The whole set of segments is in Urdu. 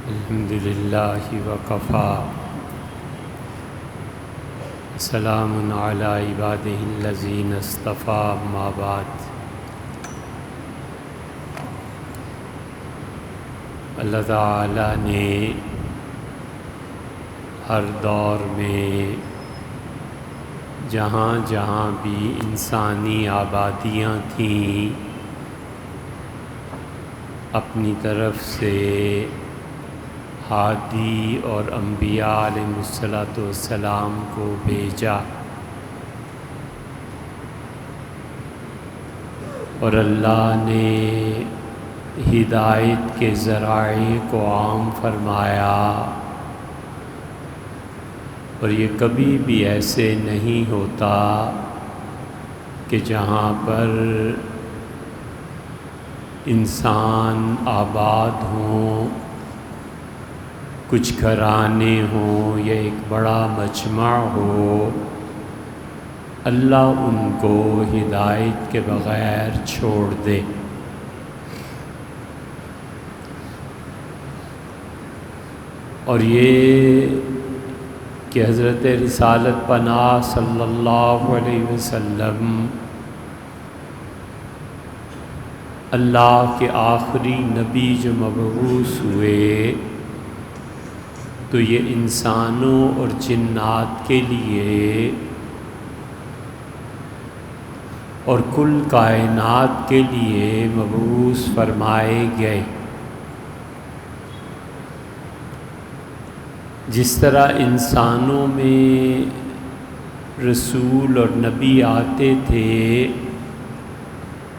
الحمد للہ وکفا سلام علی عبادہ الذین اصطفیٰ اما بعد۔ اللہ تعالیٰ نے ہر دور میں جہاں جہاں بھی انسانی آبادیاں تھیں اپنی طرف سے ہادی اور انبیاء علیہ السلام کو بھیجا، اور اللہ نے ہدایت کے ذرائع کو عام فرمایا، اور یہ کبھی بھی ایسے نہیں ہوتا کہ جہاں پر انسان آباد ہوں، کچھ گھرانے ہوں یا ایک بڑا مجمع ہو، اللہ ان کو ہدایت کے بغیر چھوڑ دے۔ اور یہ کہ حضرت رسالت پناہ صلی اللہ علیہ وسلم اللہ کے آخری نبی جو مبعوث ہوئے، تو یہ انسانوں اور جنات کے لیے اور کل کائنات کے لیے مبعوث فرمائے گئے۔ جس طرح انسانوں میں رسول اور نبی آتے تھے،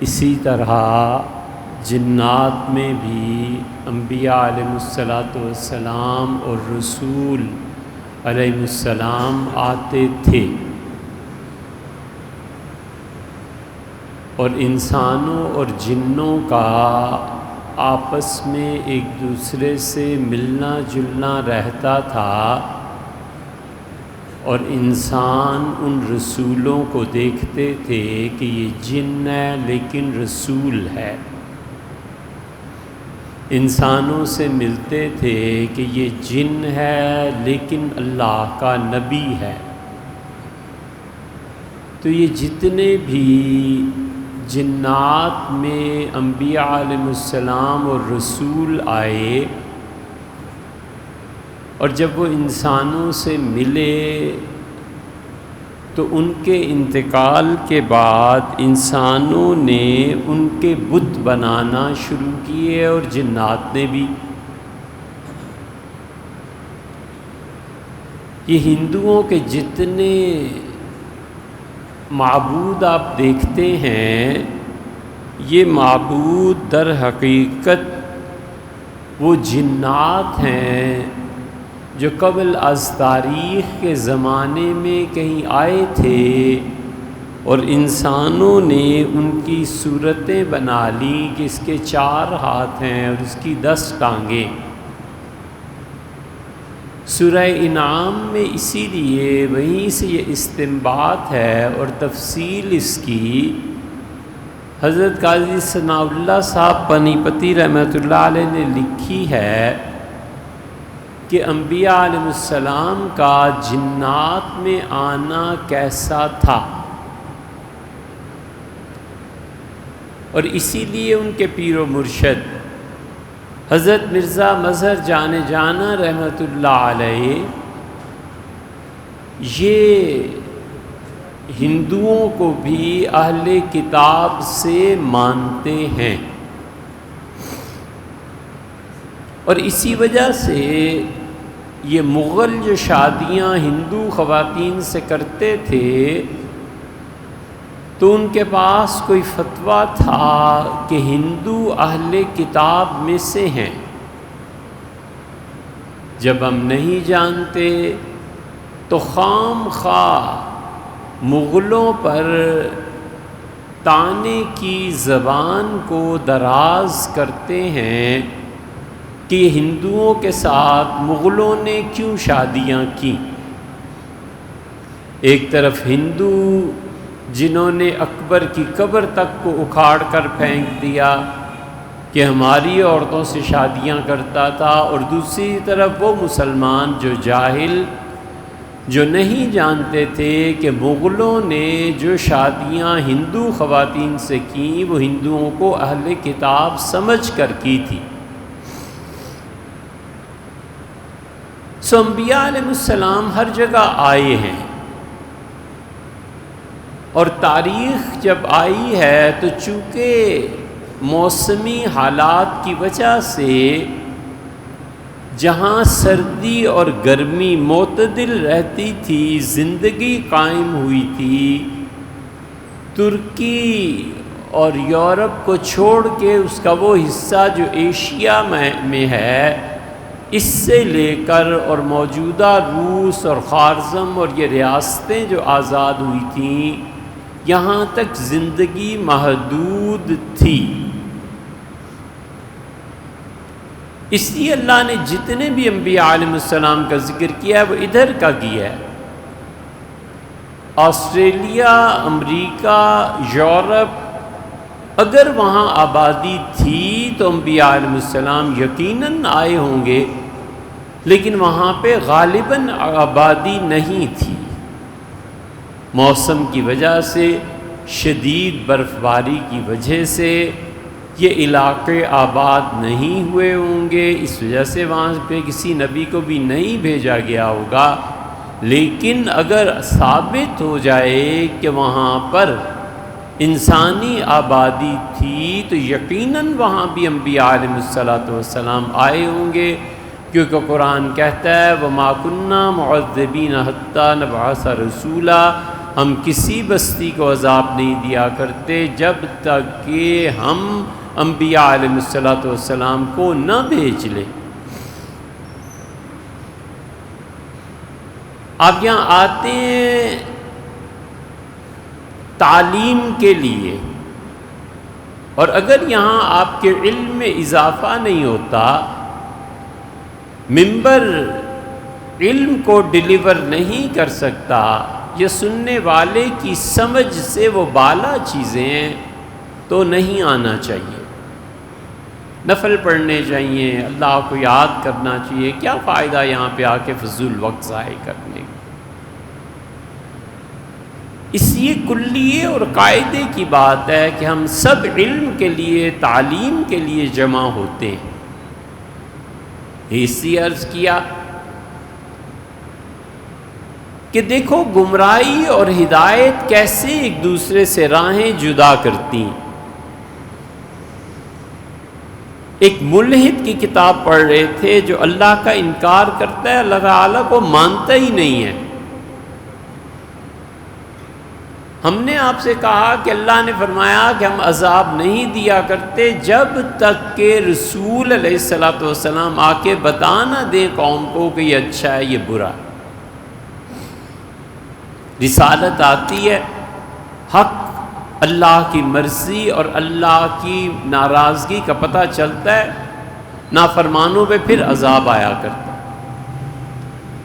اسی طرح جنات میں بھی انبیاء علیہ السلام اور رسول علیہ السلام آتے تھے، اور انسانوں اور جنوں کا آپس میں ایک دوسرے سے ملنا جلنا رہتا تھا، اور انسان ان رسولوں کو دیکھتے تھے کہ یہ جن ہے لیکن رسول ہے، انسانوں سے ملتے تھے کہ یہ جن ہے لیکن اللہ کا نبی ہے۔ تو یہ جتنے بھی جنات میں انبیاء علیہ السلام اور رسول آئے، اور جب وہ انسانوں سے ملے تو ان کے انتقال کے بعد انسانوں نے ان کے بت بنانا شروع کیے، اور جنات نے بھی۔ یہ ہندوؤں کے جتنے معبود آپ دیکھتے ہیں، یہ معبود در حقیقت وہ جنات ہیں جو قبل از تاریخ کے زمانے میں کہیں آئے تھے، اور انسانوں نے ان کی صورتیں بنا لیں کہ اس کے 4 ہاتھ ہیں اور اس کی 10 ٹانگیں۔ سورہ انعام میں اسی لیے وہیں سے یہ استنباط ہے، اور تفصیل اس کی حضرت قاضی ثناء اللہ صاحب پانی پتی رحمۃ اللہ علیہ نے لکھی ہے کہ انبیاء علیہ السلام کا جنات میں آنا کیسا تھا، اور اسی لیے ان کے پیر و مرشد حضرت مرزا مظہر جان جانا رحمۃ اللہ علیہ یہ ہندوؤں کو بھی اہل کتاب سے مانتے ہیں، اور اسی وجہ سے یہ مغل جو شادیاں ہندو خواتین سے کرتے تھے، تو ان کے پاس کوئی فتویٰ تھا کہ ہندو اہل کتاب میں سے ہیں۔ جب ہم نہیں جانتے تو خام خواہ مغلوں پر طعنے کی زبان کو دراز کرتے ہیں کہ ہندوؤں کے ساتھ مغلوں نے کیوں شادیاں کی۔ ایک طرف ہندو جنہوں نے اکبر کی قبر تک کو اکھاڑ کر پھینک دیا، کہ ہماری عورتوں سے شادیاں کرتا تھا، اور دوسری طرف وہ مسلمان جو جاہل، جو نہیں جانتے تھے کہ مغلوں نے جو شادیاں ہندو خواتین سے کیں وہ ہندوؤں کو اہل کتاب سمجھ کر کی تھی۔ انبیاء علیہ السلام ہر جگہ آئے ہیں، اور تاریخ جب آئی ہے تو چونکہ موسمی حالات کی وجہ سے جہاں سردی اور گرمی معتدل رہتی تھی، زندگی قائم ہوئی تھی، ترکی اور یورپ کو چھوڑ کے اس کا وہ حصہ جو ایشیا میں ہے، اس سے لے کر اور موجودہ روس اور خوارزم اور یہ ریاستیں جو آزاد ہوئی تھیں، یہاں تک زندگی محدود تھی۔ اس لیے اللہ نے جتنے بھی انبیاء علیہ السلام کا ذکر کیا ہے وہ ادھر کا کیا ہے۔ آسٹریلیا، امریکہ، یورپ، اگر وہاں آبادی تھی تو انبیاء علیہ السلام یقیناً آئے ہوں گے، لیکن وہاں پہ غالباً آبادی نہیں تھی، موسم کی وجہ سے، شدید برف باری کی وجہ سے یہ علاقے آباد نہیں ہوئے ہوں گے، اس وجہ سے وہاں پہ کسی نبی کو بھی نہیں بھیجا گیا ہوگا۔ لیکن اگر ثابت ہو جائے کہ وہاں پر انسانی آبادی تھی تو یقیناً وہاں بھی انبیاء علیہ السلام آئے ہوں گے، کیونکہ قرآن کہتا ہے وَمَا كُنَّا مُعَذِّبِينَ حَتَّى نَبْعَثَ رَسُولًا، ہم کسی بستی کو عذاب نہیں دیا کرتے جب تک کہ ہم انبیاء علیہ السلام کو نہ بھیج لیں۔ آپ یہاں آتے ہیں تعلیم کے لیے، اور اگر یہاں آپ کے علم میں اضافہ نہیں ہوتا، ممبر علم کو ڈیلیور نہیں کر سکتا، یہ سننے والے کی سمجھ سے وہ بالا چیزیں تو نہیں آنا چاہیے۔ نفل پڑھنے چاہیے، اللہ کو یاد کرنا چاہیے، کیا فائدہ یہاں پہ آ کے فضول وقت ضائع کرنے کا۔ اس لیے کلیے اور قاعدے کی بات ہے کہ ہم سب علم کے لیے، تعلیم کے لیے جمع ہوتے ہیں۔ اسی عرض کیا کہ دیکھو گمراہی اور ہدایت کیسے ایک دوسرے سے راہیں جدا کرتی ہیں۔ ایک ملحد کی کتاب پڑھ رہے تھے جو اللہ کا انکار کرتا ہے، اللہ تعالیٰ کو مانتا ہی نہیں ہے۔ ہم نے آپ سے کہا کہ اللہ نے فرمایا کہ ہم عذاب نہیں دیا کرتے جب تک کہ رسول علیہ السلام آ کے بتا نہ دیں قوم کو کہ یہ اچھا ہے، یہ برا۔ رسالت آتی ہے، حق، اللہ کی مرضی اور اللہ کی ناراضگی کا پتہ چلتا ہے، نافرمانوں پہ پھر عذاب آیا کرتا ہے۔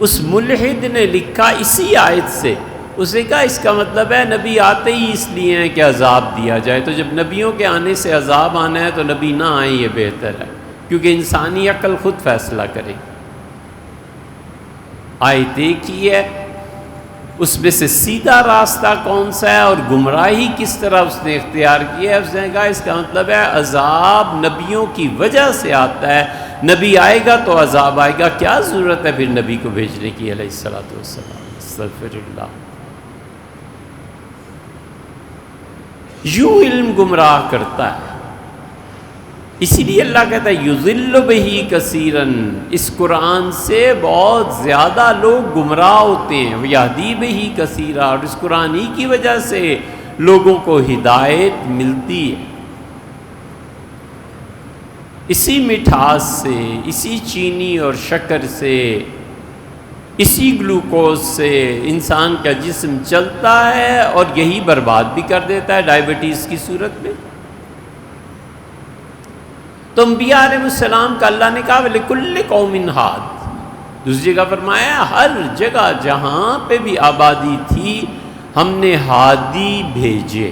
اس ملحد نے لکھا اسی آیت سے، اسے کہا اس کا مطلب ہے نبی آتے ہی اس لیے ہیں کہ عذاب دیا جائے، تو جب نبیوں کے آنے سے عذاب آنا ہے تو نبی نہ آئیں یہ بہتر ہے، کیونکہ انسانی عقل خود فیصلہ کرے۔ آیت ایک ہے، اس میں سے سیدھا راستہ کون سا ہے اور گمراہی کس طرح اس نے اختیار کی ہے، اس نے کہا اس کا مطلب ہے عذاب نبیوں کی وجہ سے آتا ہے، نبی آئے گا تو عذاب آئے گا، کیا ضرورت ہے پھر نبی کو بھیجنے کی علیہ الصلوۃ والسلام۔ استغفر اللہ۔ یوں علم گمراہ کرتا ہے، اسی لیے اللہ کہتا ہے یضل بہ کثیرا، اس قرآن سے بہت زیادہ لوگ گمراہ ہوتے ہیں، یہدی بہ کثیرا، اور اس قرآن ہی کی وجہ سے لوگوں کو ہدایت ملتی ہے۔ اسی مٹھاس سے، اسی چینی اور شکر سے، اسی گلوکوز سے انسان کا جسم چلتا ہے اور یہی برباد بھی کر دیتا ہے ڈائبٹیز کی صورت میں۔ تو انبیاء علیہ السلام کا اللہ نے کہا وَلِكُلِّ قَوْمٍ ہَادٍ، دوسری جگہ فرمایا ہر جگہ جہاں پہ بھی آبادی تھی ہم نے ہادی بھیجے،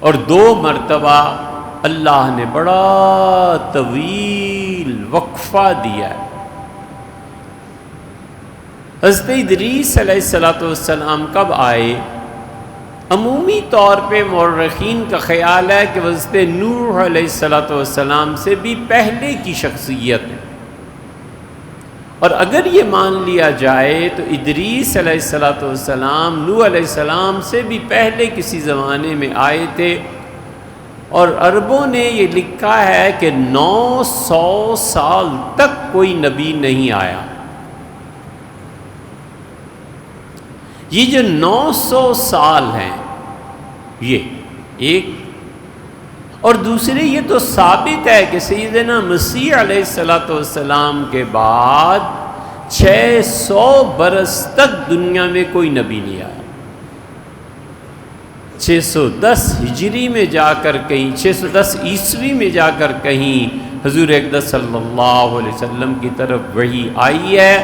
اور 2 مرتبہ اللہ نے بڑا طویل وقفہ دیا ہے۔ حضرت ادریس علیہ السلام کب آئے؟ عمومی طور پہ مورخین کا خیال ہے کہ حضرت نوح علیہ السلام سے بھی پہلے کی شخصیت ہے، اور اگر یہ مان لیا جائے تو ادریس علیہ السلام نوح علیہ السلام سے بھی پہلے کسی زمانے میں آئے تھے، اور عربوں نے یہ لکھا ہے کہ 900 سال تک کوئی نبی نہیں آیا۔ یہ جو 900 سال ہیں یہ ایک، اور دوسرے یہ تو ثابت ہے کہ سیدنا مسیح علیہ السلام کے بعد 600 برس تک دنیا میں کوئی نبی نہیں آیا۔ 610 ہجری میں جا کر کہیں، 610 عیسوی میں جا کر کہیں حضور اقدس صلی اللہ علیہ وسلم کی طرف وحی آئی ہے،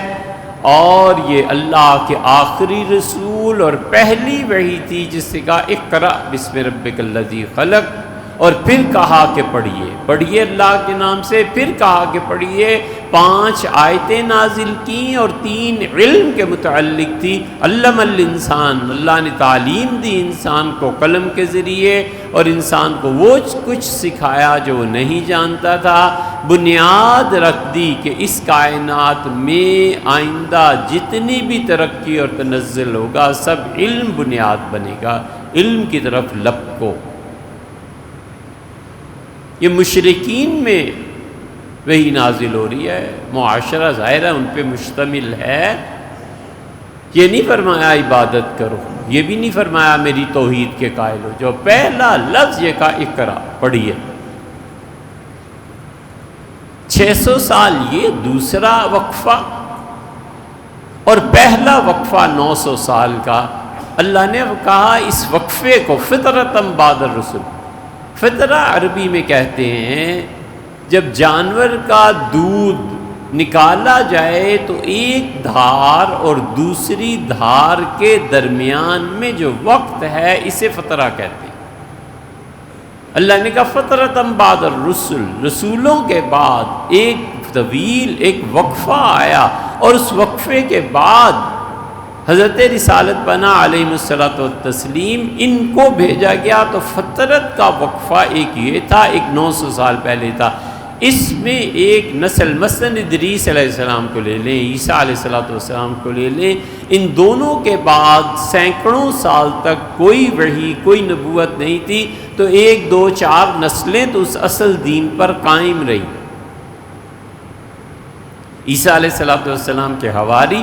اور یہ اللہ کے آخری رسول اور پہلی وحی تھی جس سے کہا اقرأ بسم ربک الذی خلق، اور پھر کہا کہ پڑھیے اللہ کے نام سے، پھر کہا کہ پڑھیے۔ 5 آیتیں نازل کیں اور 3 علم کے متعلق تھی۔ علم الانسان، اللہ نے تعلیم دی انسان کو قلم کے ذریعے، اور انسان کو وہ کچھ سکھایا جو وہ نہیں جانتا تھا۔ بنیاد رکھ دی کہ اس کائنات میں آئندہ جتنی بھی ترقی اور تنزل ہوگا سب علم بنیاد بنے گا، علم کی طرف لپکو۔ یہ مشرکین میں وہی نازل ہو رہی ہے، معاشرہ ظاہرہ ان پہ مشتمل ہے۔ یہ نہیں فرمایا عبادت کرو، یہ بھی نہیں فرمایا میری توحید کے قائل ہو، جو پہلا لفظ یہ کہا اقرا، پڑھیے۔ 600 سال یہ دوسرا وقفہ، اور پہلا وقفہ 900 سال کا۔ اللہ نے کہا اس وقفے کو فطرتم بعد الرسل۔ فطرہ عربی میں کہتے ہیں جب جانور کا دودھ نکالا جائے تو ایک دھار اور دوسری دھار کے درمیان میں جو وقت ہے اسے فطرہ کہتے ہیں۔ اللہ نے کہا فطرتم بعد الرسل، رسولوں کے بعد ایک طویل ایک وقفہ آیا، اور اس وقفے کے بعد حضرت رسالت پناہ علیہ الصلوۃ والتسلیم ان کو بھیجا گیا۔ تو فطرت کا وقفہ ایک یہ تھا، ایک 900 سال پہلے تھا۔ اس میں ایک نسل مثلاً ادریس علیہ السلام کو لے لیں، عیسیٰ علیہ السلام کو لے لیں، ان دونوں کے بعد سینکڑوں سال تک کوئی وحی کوئی نبوت نہیں تھی، تو 1 2 4 نسلیں تو اس اصل دین پر قائم رہی۔ عیسیٰ علیہ السلام کے حواری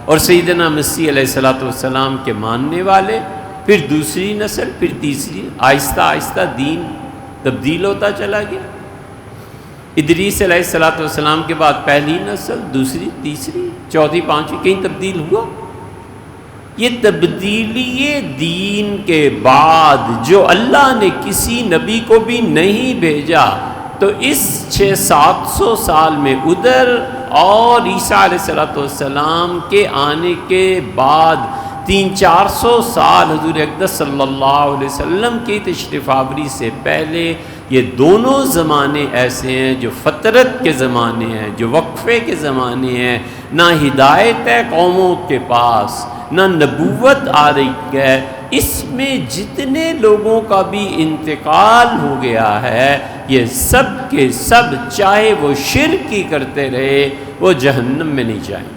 اور سیدنا مسیح علیہ السلام کے ماننے والے، پھر دوسری نسل، پھر تیسری، آہستہ آہستہ دین تبدیل ہوتا چلا گیا۔ ادریس علیہ السلام کے بعد پہلی نسل، دوسری، تیسری، چوتھی، پانچویں، کہیں تبدیل ہوا؟ یہ تبدیلی دین کے بعد جو اللہ نے کسی نبی کو بھی نہیں بھیجا، تو اس 600-700 سال میں ادھر، اور عیسیٰ علیہ السلام کے آنے کے بعد 300-400 سال حضور اقدس صلی اللہ علیہ وسلم کی تشریف آوری سے پہلے، یہ دونوں زمانے ایسے ہیں جو فطرت کے زمانے ہیں، جو وقفے کے زمانے ہیں۔ نہ ہدایت ہے قوموں کے پاس، نہ نبوت آ رہی ہے۔ اس میں جتنے لوگوں کا بھی انتقال ہو گیا ہے، یہ سب کے سب چاہے وہ شرک ہی کرتے رہے، وہ جہنم میں نہیں جائیں۔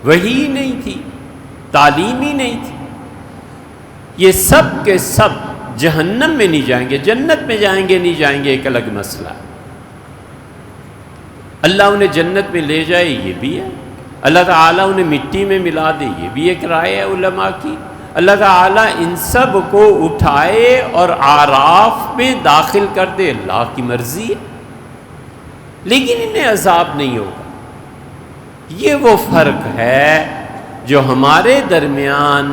وحی نہیں تھی، تعلیم ہی نہیں تھی، یہ سب کے سب جہنم میں نہیں جائیں گے۔ جنت میں جائیں گے نہیں جائیں گے ایک الگ مسئلہ ہے۔ اللہ انہیں جنت میں لے جائے یہ بھی ہے، اللہ تعالیٰ انہیں مٹی میں ملا دے یہ بھی ایک رائے ہے علماء کی۔ اللہ تعالیٰ ان سب کو اٹھائے اور اعراف میں داخل کر دے، اللہ کی مرضی ہے، لیکن انہیں عذاب نہیں ہوگا۔ یہ وہ فرق ہے جو ہمارے درمیان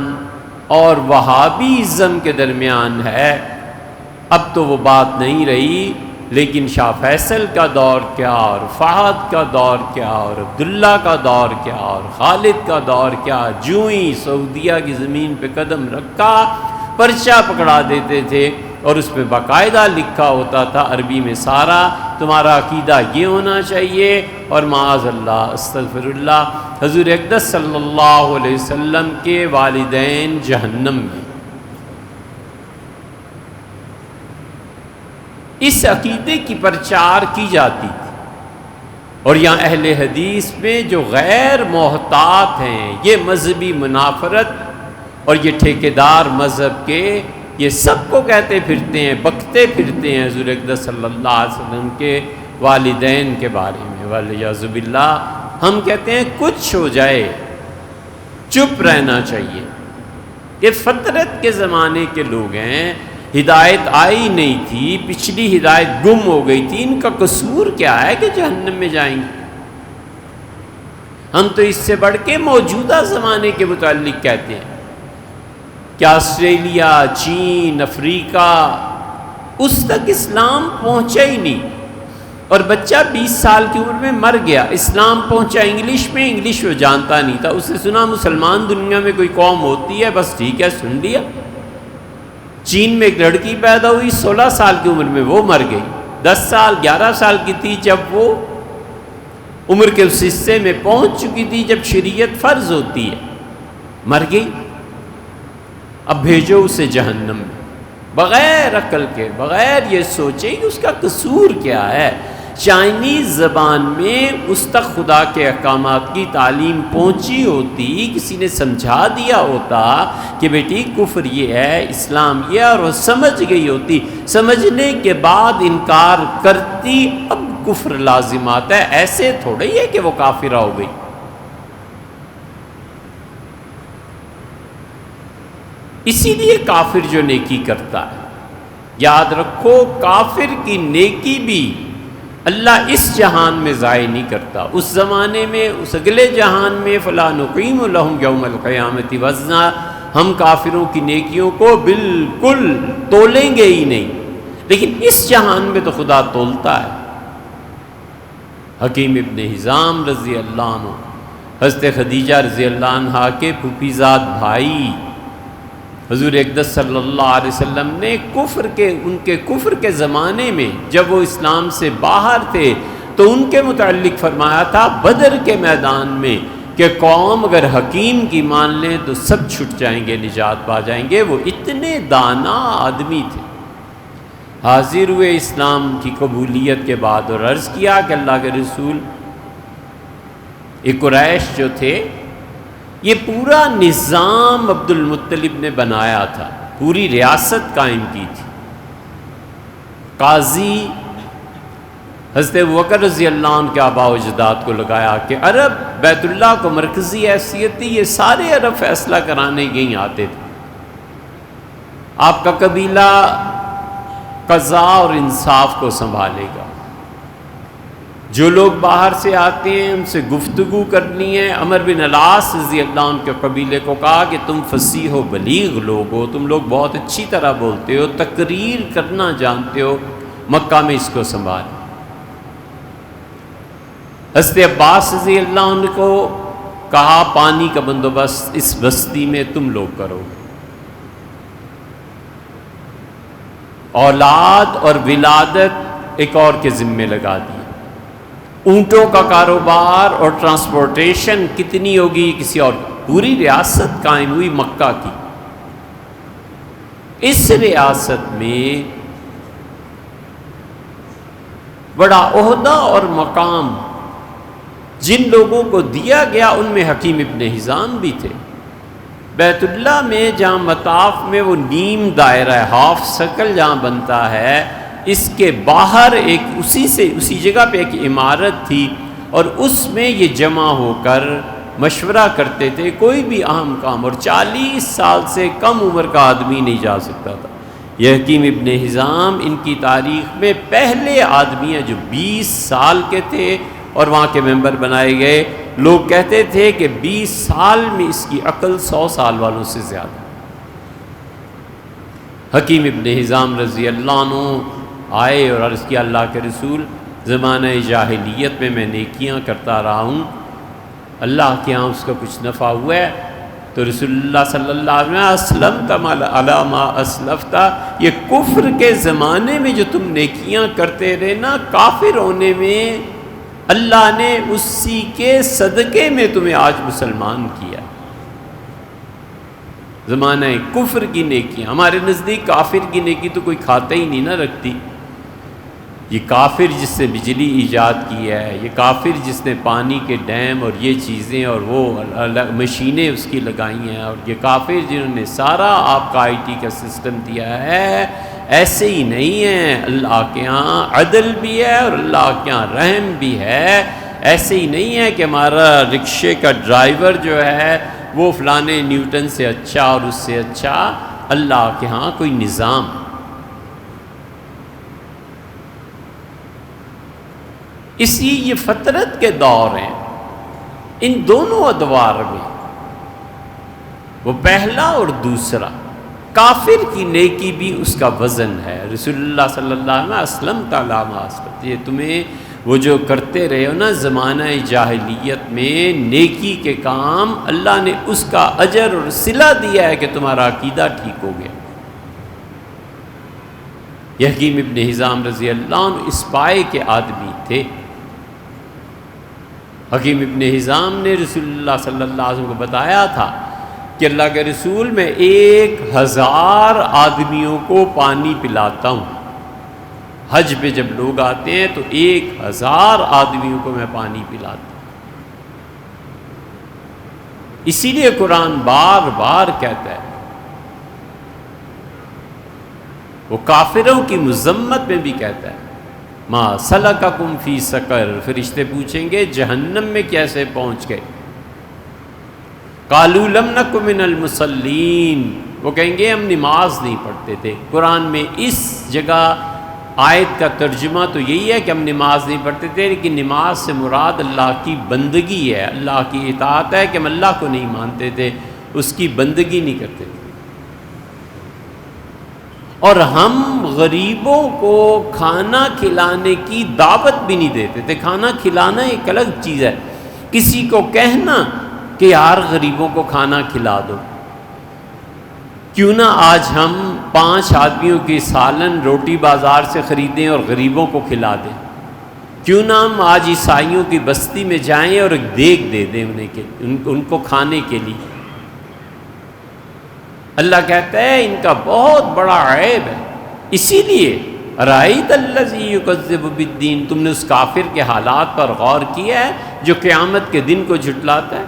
اور وہابیزم کے درمیان ہے۔ اب تو وہ بات نہیں رہی، لیکن شاہ فیصل کا دور کیا، اور فہد کا دور کیا، اور عبداللہ کا دور کیا، اور خالد کا دور کیا، جوں ہی سعودیہ کی زمین پہ قدم رکھا پرچہ پکڑا دیتے تھے اور اس پہ باقاعدہ لکھا ہوتا تھا عربی میں سارا تمہارا عقیدہ یہ ہونا چاہیے، اور معاذ اللہ استغفر اللہ حضور اقدس صلی اللہ علیہ وسلم کے والدین جہنم میں۔ اس عقیدے کی پرچار کی جاتی تھی، اور یہاں اہل حدیث میں جو غیر محتاط ہیں، یہ مذہبی منافرت اور یہ ٹھیکیدار مذہب کے، یہ سب کو کہتے پھرتے ہیں، بکتے پھرتے ہیں حضور اقدس صلی اللہ علیہ وسلم کے والدین کے بارے میں، والیاذ باللہ۔ ہم کہتے ہیں کچھ ہو جائے چپ رہنا چاہیے، یہ فطرت کے زمانے کے لوگ ہیں، ہدایت آئی نہیں تھی، پچھلی ہدایت گم ہو گئی تھی، ان کا قصور کیا ہے کہ جہنم میں جائیں گے؟ ہم تو اس سے بڑھ کے موجودہ زمانے کے متعلق کہتے ہیں کہ آسٹریلیا، چین، افریقہ، اس تک اسلام پہنچا ہی نہیں، اور بچہ 20 سال کی عمر میں مر گیا، اسلام پہنچا انگلش میں، انگلش وہ جانتا نہیں تھا، اس نے سنا مسلمان دنیا میں کوئی قوم ہوتی ہے، بس ٹھیک ہے سن لیا۔ چین میں ایک لڑکی پیدا ہوئی 16 سال کی عمر میں، وہ مر گئی، 10 سال 11 سال کی تھی جب وہ عمر کے اس حصے میں پہنچ چکی تھی جب شریعت فرض ہوتی ہے، مر گئی۔ اب بھیجو اسے جہنم میں، بغیر عقل کے، بغیر یہ سوچے کہ اس کا قصور کیا ہے۔ چائنیز زبان میں اس تک خدا کے احکامات کی تعلیم پہنچی ہوتی، کسی نے سمجھا دیا ہوتا کہ بیٹی کفر یہ ہے، اسلام یہ ہے، اور وہ سمجھ گئی ہوتی، سمجھنے کے بعد انکار کرتی، اب کفر لازم آتا ہے، ایسے تھوڑا ہی ہے کہ وہ کافرہ ہو گئی۔ اسی لیے کافر جو نیکی کرتا ہے، یاد رکھو کافر کی نیکی بھی اللہ اس جہان میں ضائع نہیں کرتا، اس زمانے میں، اس اگلے جہان میں، فَلَا نُقِيمُ لَهُمْ يَوْمَ الْقِيَامَةِ وَزْنًا، ہم کافروں کی نیکیوں کو بالکل تولیں گے ہی نہیں، لیکن اس جہان میں تو خدا تولتا ہے۔ حکیم ابن حزام رضی اللہ عنہ، حضرت خدیجہ رضی اللہ عنہ کے پھوپھیزاد بھائی، حضور اقدس صلی اللہ علیہ وسلم نے ان کے کفر کے زمانے میں جب وہ اسلام سے باہر تھے تو ان کے متعلق فرمایا تھا بدر کے میدان میں کہ قوم اگر حکیم کی مان لیں تو سب چھٹ جائیں گے، نجات پا جائیں گے۔ وہ اتنے دانا آدمی تھے، حاضر ہوئے اسلام کی قبولیت کے بعد اور عرض کیا کہ اللہ کے رسول، یہ قریش جو تھے، یہ پورا نظام عبد المطلب نے بنایا تھا، پوری ریاست قائم کی تھی۔ قاضی حضرت ابوبکر رضی اللہ عنہ کے آباء و اجداد کو لگایا کہ عرب بیت اللہ کو مرکزی حیثیت تھی، یہ سارے عرب فیصلہ کرانے یہیں آتے تھے، آپ کا قبیلہ قضاء اور انصاف کو سنبھالے گا، جو لوگ باہر سے آتے ہیں ان سے گفتگو کرنی ہے۔ عمر بن العاص رضی اللہ عنہ کے قبیلے کو کہا کہ تم فصیح و بلیغ لوگ ہو، تم لوگ بہت اچھی طرح بولتے ہو، تقریر کرنا جانتے ہو، مکہ میں اس کو سنبھال۔ حضرت عباس رضی اللہ عنہ کو کہا پانی کا بندوبست اس بستی میں تم لوگ کرو، اولاد اور ولادت ایک اور کے ذمے لگا دی، اونٹوں کا کاروبار اور ٹرانسپورٹیشن کتنی ہوگی کسی اور، پوری ریاست قائم ہوئی مکہ کی۔ اس ریاست میں بڑا عہدہ اور مقام جن لوگوں کو دیا گیا ان میں حکیم ابن حزام بھی تھے۔ بیت اللہ میں جہاں مطاف میں وہ نیم دائرہ ہاف سرکل جہاں بنتا ہے، اس کے باہر ایک اسی جگہ پہ ایک عمارت تھی، اور اس میں یہ جمع ہو کر مشورہ کرتے تھے کوئی بھی اہم کام، اور 40 سال سے کم عمر کا آدمی نہیں جا سکتا تھا۔ یہ حکیم ابن حزام ان کی تاریخ میں پہلے آدمی ہیں جو 20 سال کے تھے اور وہاں کے ممبر بنائے گئے۔ لوگ کہتے تھے کہ 20 سال میں اس کی عقل 100 سال والوں سے زیادہ۔ حکیم ابن حزام رضی اللہ عنہ آئے اور عرض کیا اللہ کے رسول زمانہ جاہلیت میں میں نیکیاں کرتا رہا ہوں، اللہ کے ہاں اس کا کچھ نفع ہوا ہے؟ تو رسول اللہ صلی اللہ علیہ وسلم اسلمت علی ما اسلفت، یہ کفر کے زمانے میں جو تم نیکیاں کرتے رہے نا، کافر ہونے میں اللہ نے اسی کے صدقے میں تمہیں آج مسلمان کیا۔ زمانہ کفر کی نیکیاں، ہمارے نزدیک کافر کی نیکی تو کوئی کھاتا ہی نہیں نہ رکھتی۔ یہ کافر جس نے بجلی ایجاد کی ہے، یہ کافر جس نے پانی کے ڈیم اور یہ چیزیں اور وہ مشینیں اس کی لگائی ہیں، اور یہ کافر جنہوں نے سارا آپ کا آئی ٹی کا سسٹم دیا ہے، ایسے ہی نہیں ہیں۔ اللہ کے ہاں عدل بھی ہے اور اللہ کے ہاں رحم بھی ہے۔ ایسے ہی نہیں ہے کہ ہمارا رکشے کا ڈرائیور جو ہے وہ فلانے نیوٹن سے اچھا اور اس سے اچھا۔ اللہ کے ہاں کوئی نظام۔ اسی یہ فطرت کے دور ہیں، ان دونوں ادوار میں، وہ پہلا اور دوسرا، کافر کی نیکی بھی اس کا وزن ہے۔ رسول اللہ صلی اللہ علیہ وسلم اسلم تعالیٰ معاصرت، یہ تمہیں وہ جو کرتے رہے ہو نا زمانہ جاہلیت میں نیکی کے کام، اللہ نے اس کا اجر اور صلہ دیا ہے کہ تمہارا عقیدہ ٹھیک ہو گیا۔ یہ حکیم ابن حزام رضی اللہ عنہ اس پائے کے آدمی تھے۔ حکیم ابن حزام نے رسول اللہ صلی اللہ علیہ وسلم کو بتایا تھا کہ اللہ کے رسول میں 1000 آدمیوں کو پانی پلاتا ہوں۔ حج پہ جب لوگ آتے ہیں تو 1000 آدمیوں کو میں پانی پلاتا ہوں۔ اسی لیے قرآن بار بار کہتا ہے، وہ کافروں کی مذمت میں بھی کہتا ہے، ما سلککم فی سقر، فرشتے پوچھیں گے جہنم میں کیسے پہنچ گئے؟ قالوا لم نک من المصلین، وہ کہیں گے ہم نماز نہیں پڑھتے تھے۔ قرآن میں اس جگہ آیت کا ترجمہ تو یہی ہے کہ ہم نماز نہیں پڑھتے تھے، لیکن نماز سے مراد اللہ کی بندگی ہے، اللہ کی اطاعت ہے، کہ ہم اللہ کو نہیں مانتے تھے، اس کی بندگی نہیں کرتے تھے۔ اور ہم غریبوں کو کھانا کھلانے کی دعوت بھی نہیں دیتے تھے۔ کھانا کھلانا ایک الگ چیز ہے، کسی کو کہنا کہ یار غریبوں کو کھانا کھلا دو، کیوں نہ آج ہم 5 آدمیوں کی سالن روٹی بازار سے خریدیں اور غریبوں کو کھلا دیں، کیوں نہ ہم آج عیسائیوں کی بستی میں جائیں اور ایک دیگ دے دیں ان کو کھانے کے لیے۔ اللہ کہتا ہے ان کا بہت بڑا عیب ہے۔ اسی لیے رأیت الذی یکذب بالدین، تم نے اس کافر کے حالات پر غور کیا ہے جو قیامت کے دن کو جھٹلاتا ہے؟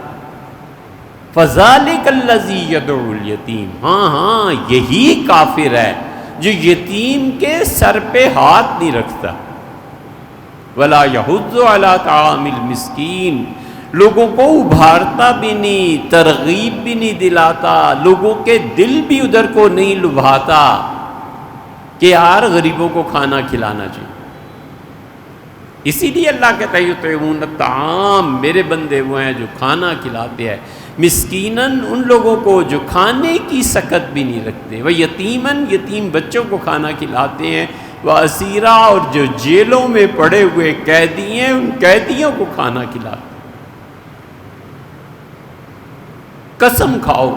فذلک الذی یدعو الیتیم، ہاں یہی کافر ہے جو یتیم کے سر پہ ہاتھ نہیں رکھتا۔ ولا یحض علی طعام المسکین، لوگوں کو ابھارتا بھی نہیں، ترغیب بھی نہیں دلاتا، لوگوں کے دل بھی ادھر کو نہیں لبھاتا کہ یار غریبوں کو کھانا کھلانا چاہیے۔ اسی لیے اللہ کہتا ہے یطعمون الطعام، میرے بندے وہ ہیں جو کھانا کھلاتے ہیں، مسکیناً ان لوگوں کو جو کھانے کی سکت بھی نہیں رکھتے، وہ یتیماً یتیم بچوں کو کھانا کھلاتے ہیں، وہ اسیرا اور جو جیلوں میں پڑے ہوئے قیدی ہیں ان قیدیوں کو کھانا کھلاتے ہیں۔ قسم کھاؤ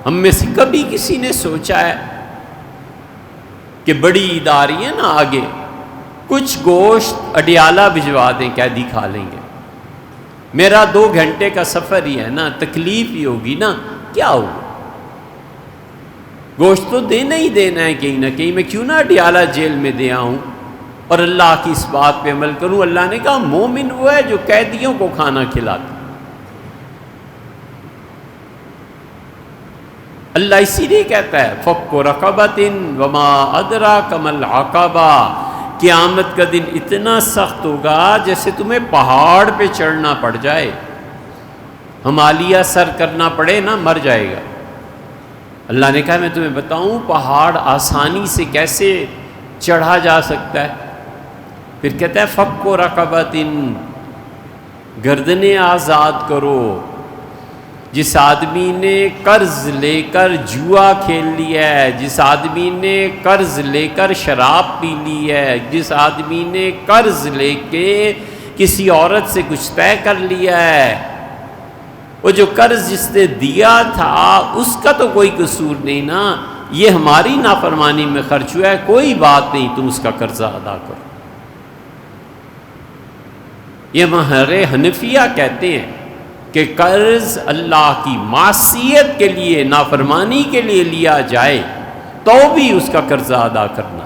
ہم میں سے کبھی کسی نے سوچا ہے کہ بڑی اداری ہے نا آگے کچھ گوشت اڈیالہ بھجوا دیں، قیدی کھا لیں گے؟ میرا 2 گھنٹے کا سفر ہی ہے نا، تکلیف ہی ہوگی نا، کیا ہوگا؟ گوشت تو دینا ہی دینا ہے کہیں نہ کہیں، میں کیوں نہ اڈیالہ جیل میں دے آؤں اور اللہ کی اس بات پہ عمل کروں۔ اللہ نے کہا مومن وہ ہے جو قیدیوں کو کھانا کھلاتا۔ اللہ اسی لیے کہتا ہے فک رقبۃ وما ادراک ما العقبہ، قیامت کا دن اتنا سخت ہوگا جیسے تمہیں پہاڑ پہ چڑھنا پڑ جائے، ہمالیہ سر کرنا پڑے نا، مر جائے گا۔ اللہ نے کہا میں تمہیں بتاؤں پہاڑ آسانی سے کیسے چڑھا جا سکتا ہے؟ پھر کہتا ہے فک رقبۃ، گردنیں آزاد کرو، جس آدمی نے قرض لے کر جوا کھیل لیا ہے، جس آدمی نے قرض لے کر شراب پی لی ہے، جس آدمی نے قرض لے کے کسی عورت سے کچھ طے کر لیا ہے، وہ جو قرض جس نے دیا تھا اس کا تو کوئی قصور نہیں نا، یہ ہماری نافرمانی میں خرچ ہوا ہے، کوئی بات نہیں، تم اس کا قرضہ ادا کرو۔ یہ مہر حنفیہ کہتے ہیں کہ قرض اللہ کی معصیت کے لیے، نافرمانی کے لیے لیا جائے تو بھی اس کا قرضہ ادا کرنا۔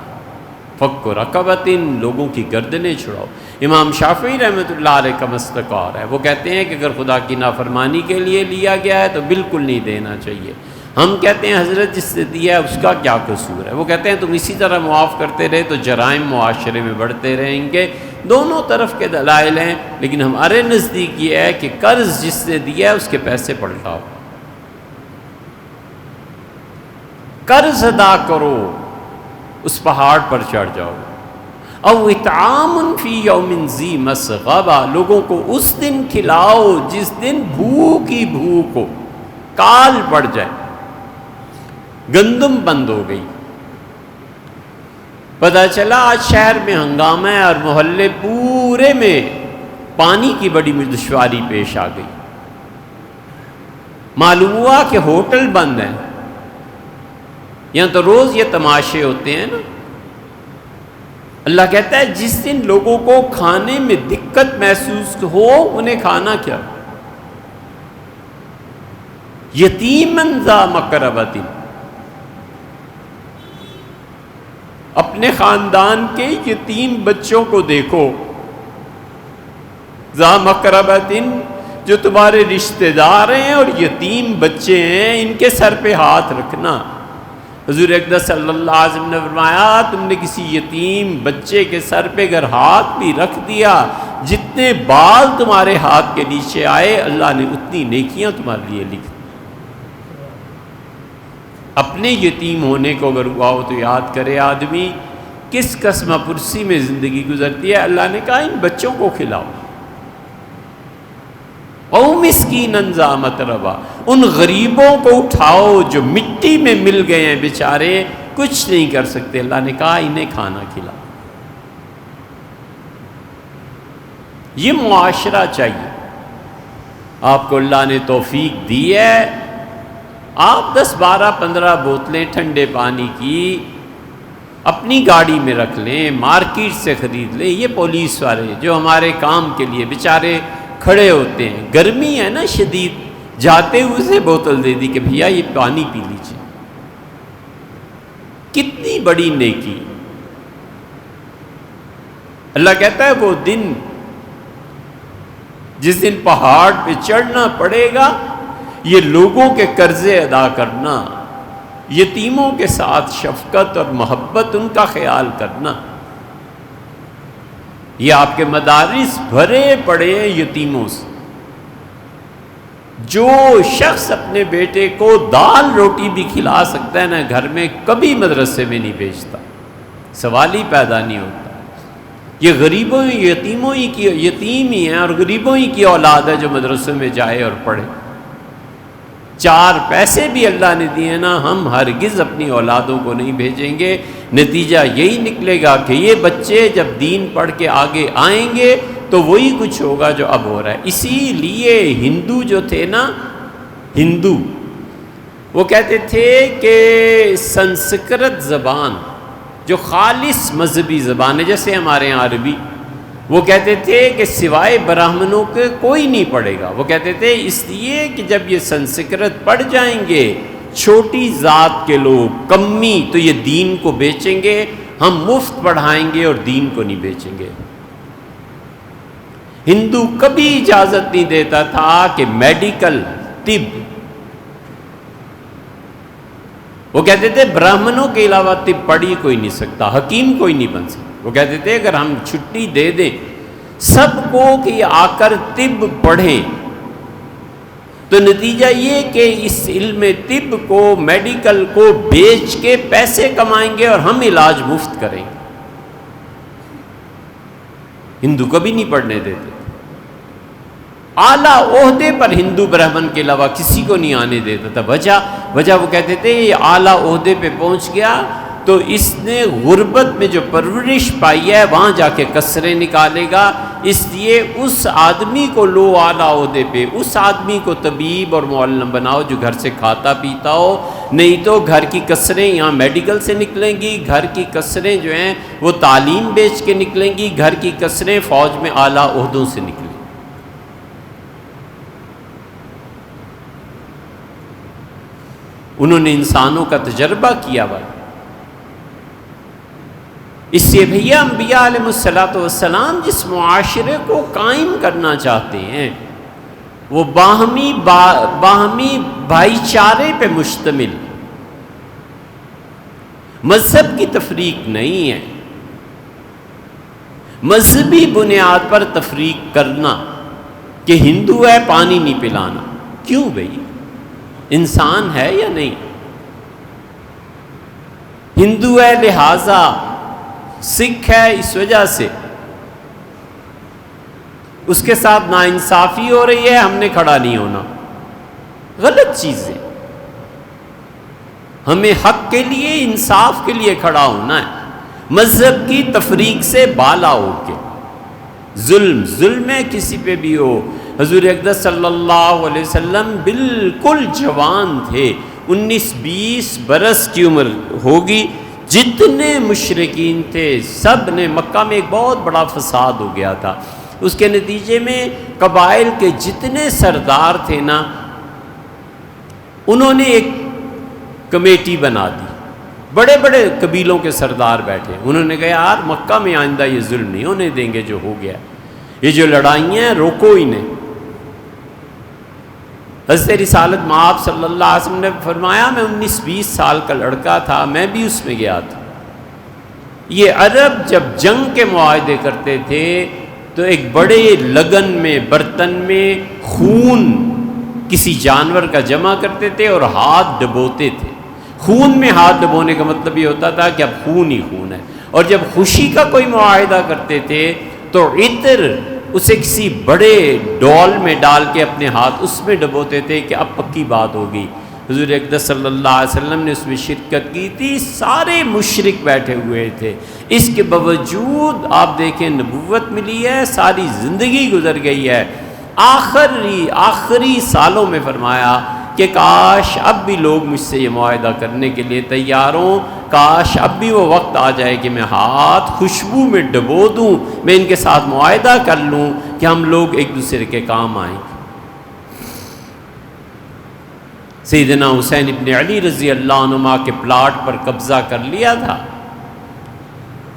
فک رقبۃ، لوگوں کی گردنیں چھڑاؤ۔ امام شافعی رحمۃ اللہ علیہ کا مسلک اور ہے، وہ کہتے ہیں کہ اگر خدا کی نافرمانی کے لیے لیا گیا ہے تو بالکل نہیں دینا چاہیے۔ ہم کہتے ہیں حضرت جس نے دیا ہے اس کا کیا قصور ہے؟ وہ کہتے ہیں تم اسی طرح معاف کرتے رہے تو جرائم معاشرے میں بڑھتے رہیں گے۔ دونوں طرف کے دلائل ہیں، لیکن ہمارے نزدیک یہ ہے کہ قرض جس نے دیا ہے اس کے پیسے پلٹاؤ، قرض ادا کرو، اس پہاڑ پر چڑھ جاؤ۔ او اطعام فی یوم ذی مسغبہ، لوگوں کو اس دن کھلاؤ جس دن بھوک ہی بھوک ہو، کال پڑ جائے، گندم بند ہو گئی، پتہ چلا آج شہر میں ہنگامہ ہے اور محلے پورے میں پانی کی بڑی دشواری پیش آ گئی، معلوم ہوا کہ ہوٹل بند ہیں۔ یہاں تو روز یہ تماشے ہوتے ہیں نا۔ اللہ کہتا ہے جس دن لوگوں کو کھانے میں دقت محسوس ہو انہیں کھانا کیا؟ یتیمن ذا مقربۃ، اپنے خاندان کے یتیم بچوں کو دیکھو، ذا مقربۃ، جو تمہارے رشتہ دار ہیں اور یتیم بچے ہیں، ان کے سر پہ ہاتھ رکھنا۔ حضور اقدس صلی اللہ علیہ وسلم نے فرمایا تم نے کسی یتیم بچے کے سر پہ اگر ہاتھ بھی رکھ دیا، جتنے بال تمہارے ہاتھ کے نیچے آئے اللہ نے اتنی نیکیاں تمہارے لیے لکھ دی۔ اپنے یتیم ہونے کو اگر ہوا ہو تو یاد کرے آدمی کس قسمہ پرسی میں زندگی گزرتی ہے۔ اللہ نے کہا ان بچوں کو کھلاؤ۔ او مسکینن ذا متربہ، ان غریبوں کو اٹھاؤ جو مٹی میں مل گئے ہیں بیچارے، کچھ نہیں کر سکتے، اللہ نے کہا انہیں کھانا کھلاؤ۔ یہ معاشرہ چاہیے۔ آپ کو اللہ نے توفیق دی ہے، آپ 10 12 15 بوتلیں ٹھنڈے پانی کی اپنی گاڑی میں رکھ لیں، مارکیٹ سے خرید لیں۔ یہ پولیس والے جو ہمارے کام کے لیے بیچارے کھڑے ہوتے ہیں، گرمی ہے نا شدید، جاتے ہوئے سے بوتل دے دی کہ بھیا یہ پانی پی لیجیے، کتنی بڑی نیکی۔ اللہ کہتا ہے وہ دن جس دن پہاڑ پہ چڑھنا پڑے گا، یہ لوگوں کے قرضے ادا کرنا، یتیموں کے ساتھ شفقت اور محبت، ان کا خیال کرنا۔ یہ آپ کے مدارس بھرے پڑے ہیں یتیموں سے۔ جو شخص اپنے بیٹے کو دال روٹی بھی کھلا سکتا ہے نا گھر میں، کبھی مدرسے میں نہیں بھیجتا، سوال ہی پیدا نہیں ہوتا۔ یہ غریبوں یتیم ہی ہیں اور غریبوں ہی کی اولاد ہے جو مدرسوں میں جائے اور پڑھے۔ 4 پیسے بھی اللہ نے دیے نا، ہم ہرگز اپنی اولادوں کو نہیں بھیجیں گے۔ نتیجہ یہی نکلے گا کہ یہ بچے جب دین پڑھ کے آگے آئیں گے تو وہی کچھ ہوگا جو اب ہو رہا ہے۔ اسی لیے ہندو جو تھے نا، ہندو وہ کہتے تھے کہ سنسکرت زبان جو خالص مذہبی زبان ہے، جیسے ہمارے یہاں عربی، وہ کہتے تھے کہ سوائے برہمنوں کے کوئی نہیں پڑھے گا۔ وہ کہتے تھے اس لیے کہ جب یہ سنسکرت پڑھ جائیں گے چھوٹی ذات کے لوگ، کمی، تو یہ دین کو بیچیں گے، ہم مفت پڑھائیں گے اور دین کو نہیں بیچیں گے۔ ہندو کبھی اجازت نہیں دیتا تھا کہ میڈیکل، طب، وہ کہتے تھے برہمنوں کے علاوہ طب پڑھ ہی کوئی نہیں سکتا، حکیم کوئی نہیں بن سکتا۔ وہ کہتے تھے اگر ہم چھٹی دے دیں سب کو کہ یہ آ کر طب پڑھیں تو نتیجہ یہ کہ اس علم طب کو، میڈیکل کو بیچ کے پیسے کمائیں گے اور ہم علاج مفت کریں گے۔ ہندو کبھی نہیں پڑھنے دیتے۔ اعلیٰ عہدے پر ہندو برہمن کے علاوہ کسی کو نہیں آنے دیتا تھا. وجہ وہ کہتے تھے یہ اعلیٰ عہدے پہ پہنچ گیا تو اس نے غربت میں جو پرورش پائی ہے وہاں جا کے کسرے نکالے گا، اس لیے اس آدمی کو لو اعلیٰ عہدے پہ، اس آدمی کو طبیب اور معلم بناؤ جو گھر سے کھاتا پیتا ہو، نہیں تو گھر کی کسریں یہاں میڈیکل سے نکلیں گی، گھر کی کسریں جو ہیں وہ تعلیم بیچ کے نکلیں گی، گھر کی کسریں فوج میں اعلیٰ عہدوں سے نکلیں گی. انہوں نے انسانوں کا تجربہ کیا ہوا. اس سے بھیا انبیاء علیہ السلام جس معاشرے کو قائم کرنا چاہتے ہیں وہ باہمی بھائی چارے پہ مشتمل، مذہب کی تفریق نہیں ہے. مذہبی بنیاد پر تفریق کرنا کہ ہندو ہے پانی نہیں پلانا، کیوں بھئی؟ انسان ہے یا نہیں؟ ہندو ہے لہذا سکھ ہے اس وجہ سے اس کے ساتھ ناانصافی ہو رہی ہے، ہم نے کھڑا نہیں ہونا. غلط چیز ہے. ہمیں حق کے لیے، انصاف کے لیے کھڑا ہونا ہے، مذہب کی تفریق سے بالا ہو کے. ظلم ہے کسی پہ بھی ہو. حضور اقدس صلی اللہ علیہ وسلم بالکل جوان تھے، 19-20 برس کی عمر ہوگی. جتنے مشرکین تھے سب نے، مکہ میں ایک بہت بڑا فساد ہو گیا تھا، اس کے نتیجے میں قبائل کے جتنے سردار تھے نا انہوں نے ایک کمیٹی بنا دی، بڑے بڑے قبیلوں کے سردار بیٹھے. انہوں نے کہا یار مکہ میں آئندہ یہ ظلم نہیں ہونے دیں گے جو ہو گیا، یہ جو لڑائیاں ہیں روکو انہیں. حضرت رسالت مآب صلی اللہ علیہ وسلم نے فرمایا میں 19-20 سال کا لڑکا تھا، میں بھی اس میں گیا تھا. یہ عرب جب جنگ کے معاہدے کرتے تھے تو ایک بڑے لگن میں برتن میں خون کسی جانور کا جمع کرتے تھے اور ہاتھ ڈبوتے تھے. خون میں ہاتھ ڈبونے کا مطلب یہ ہوتا تھا کہ اب خون ہی خون ہے. اور جب خوشی کا کوئی معاہدہ کرتے تھے تو عطر اسے کسی بڑے ڈول میں ڈال کے اپنے ہاتھ اس میں ڈبوتے تھے کہ اب پکی بات ہو گئی. حضور اقدس صلی اللہ علیہ وسلم نے اس میں شرکت کی تھی، سارے مشرک بیٹھے ہوئے تھے. اس کے باوجود آپ دیکھیں نبوت ملی ہے، ساری زندگی گزر گئی ہے. آخری سالوں میں فرمایا کہ کاش اب بھی لوگ مجھ سے یہ معاہدہ کرنے کے لیے تیار ہوں، کاش اب بھی وہ وقت آ جائے کہ میں ہاتھ خوشبو میں ڈبو دوں، میں ان کے ساتھ معاہدہ کر لوں کہ ہم لوگ ایک دوسرے کے کام آئیں. سیدنا حسین ابن علی رضی اللہ عنہما کے پلاٹ پر قبضہ کر لیا تھا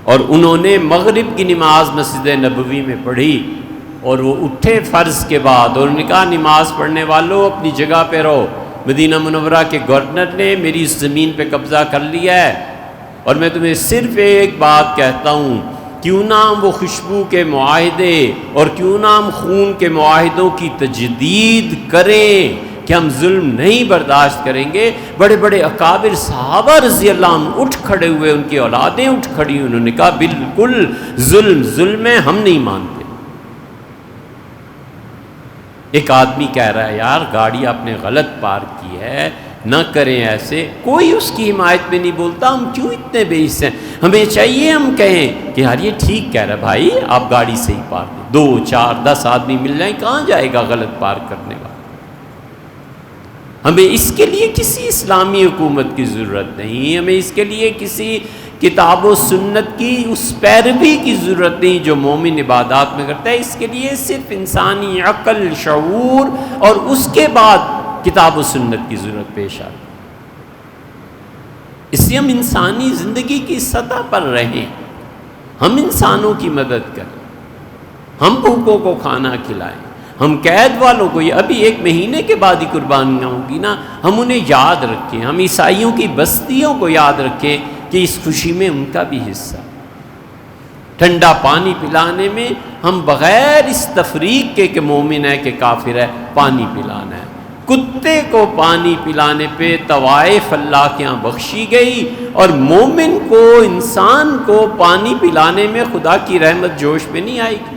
اور انہوں نے مغرب کی نماز مسجد نبوی میں پڑھی اور وہ اٹھے فرض کے بعد اور انہوں نے کہا نماز پڑھنے والوں اپنی جگہ پہ رہو، مدینہ منورہ کے گورنر نے میری اس زمین پہ قبضہ کر لیا ہے اور میں تمہیں صرف ایک بات کہتا ہوں، کیوں نہ ہم وہ خوشبو کے معاہدے اور کیوں نہ ہم خون کے معاہدوں کی تجدید کریں کہ ہم ظلم نہیں برداشت کریں گے. بڑے بڑے اکابر صحابہ رضی اللہ عنہ اٹھ کھڑے ہوئے، ان کی اولادیں اٹھ کھڑی، انہوں نے کہا بالکل ظلم ہے، ہم نہیں مانتے. ایک آدمی کہہ رہا ہے یار گاڑی آپ نے غلط پارک کی ہے، نہ کریں ایسے، کوئی اس کی حمایت میں نہیں بولتا. ہم کیوں اتنے بے حس ہیں؟ ہمیں چاہیے ہم کہیں کہ یار یہ ٹھیک کہہ رہا ہے بھائی، آپ گاڑی صحیح پارک دیں. 2 4 10 آدمی مل جائیں، کہاں جائے گا غلط پارک کرنے والا؟ ہمیں اس کے لیے کسی اسلامی حکومت کی ضرورت نہیں، ہمیں اس کے لیے کسی کتاب و سنت کی اس پیروی کی ضرورت نہیں جو مومن عبادات میں کرتا ہے. اس کے لیے صرف انسانی عقل، شعور اور اس کے بعد کتاب و سنت کی ضرورت پیش آتی. اس لیے ہم انسانی زندگی کی سطح پر رہیں، ہم انسانوں کی مدد کریں، ہم بھوکوں کو کھانا کھلائیں، ہم قید والوں کو، یہ ابھی 1 مہینے کے بعد ہی قربانیاں ہوں گی نا، ہم انہیں یاد رکھیں. ہم عیسائیوں کی بستیوں کو یاد رکھیں کہ اس خوشی میں ان کا بھی حصہ. ٹھنڈا پانی پلانے میں ہم بغیر اس تفریق کے کہ مومن ہے کہ کافر ہے پانی پلانا ہے. کتے کو پانی پلانے پہ طوائف اللہ کے ہاں بخشی گئی اور مومن کو، انسان کو پانی پلانے میں خدا کی رحمت جوش میں نہیں آئے گی.